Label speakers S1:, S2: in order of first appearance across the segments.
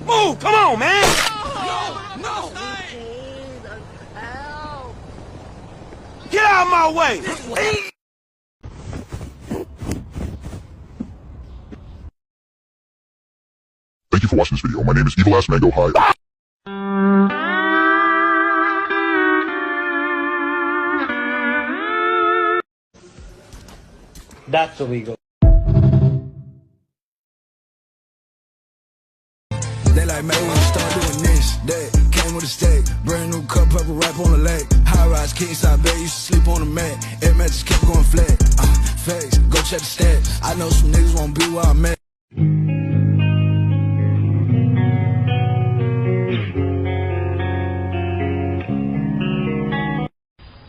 S1: Move! Come on, man!
S2: No!
S1: Get out of my way!
S3: Thank you for watching this video. My name is Evil Ass Mango High.
S4: That's illegal.
S5: They like, man, when you start doing this, that came with a steak. Brand new cup, purple wrap on the leg. High rise, king side bed, used to sleep on the mat. Air mattress kept going flat. Facts, go check the stats. I know some niggas won't be where I'm at.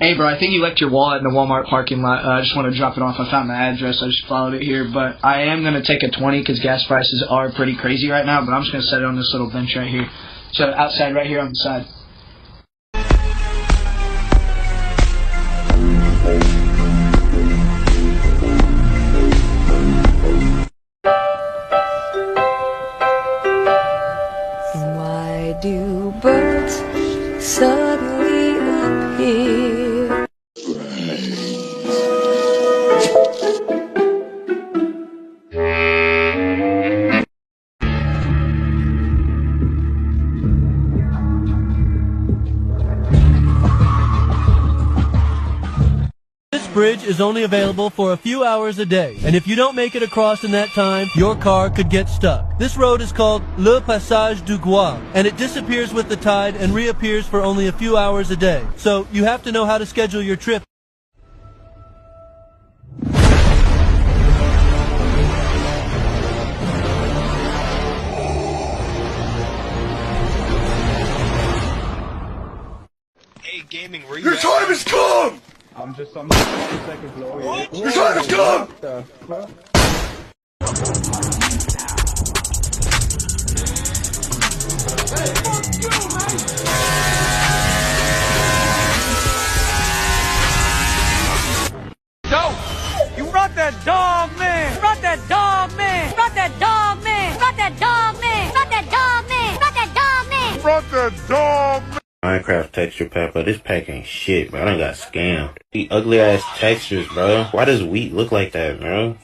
S6: Hey bro, I think you left your wallet in the Walmart parking lot. I just want to drop it off. I found the address. I just followed it here. But I am going to take a 20 because gas prices are pretty crazy right now. But I'm just going to set it on this little bench right here. So outside right here on the side.
S7: Why do birds suddenly appear?
S8: This bridge is only available for a few hours a day, and if you don't make it across in that time, your car could get stuck. This road is called Le Passage du Gois, and it disappears with the tide and reappears for only a few hours a day. So you have to know how to schedule your trip.
S1: Hey, gaming, where you
S3: Your time has come!
S4: I'm just on the second floor.
S3: Your time has come!
S4: What the fuck?
S2: Yo! You brought that dog, man! Brought that dog, man! Brought that dog, man! Brought that dog, man! Brought that dog, man! Brought that dog, man!
S3: Brought that dog, man!
S9: Minecraft texture pack, but this pack ain't shit, bro. I done got scammed. These ugly ass textures, bro. Why does wheat look like that, bro?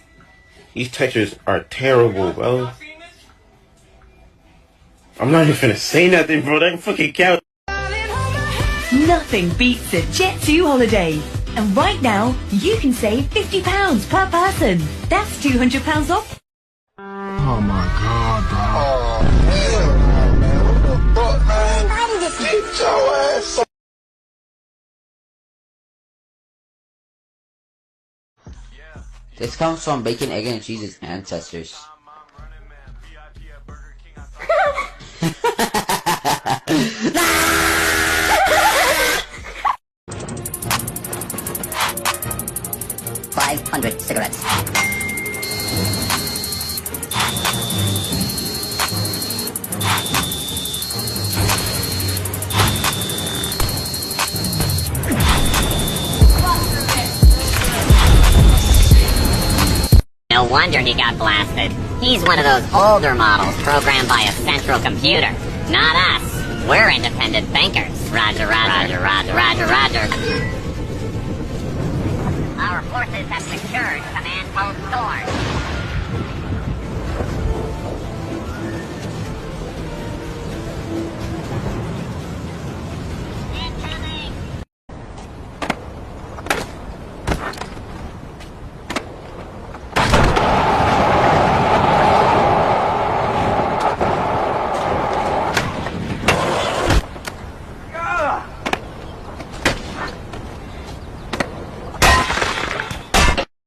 S9: These textures are terrible, bro. I'm not even finna say nothing, bro. That fucking count.
S10: Nothing beats a Jet2 holiday. And right now, you can save £50 per person. That's £200 off.
S3: Oh my god, bro. Oh, hell no, man. What the fuck, man? Get your ass up.
S11: This comes from bacon, egg, and cheese's ancestors. $500 cigarettes.
S12: No wonder he got blasted. He's one of those older models programmed by a central computer. Not us. We're independent thinkers. Roger, roger, roger, roger, roger, roger. Our forces have secured command post stores.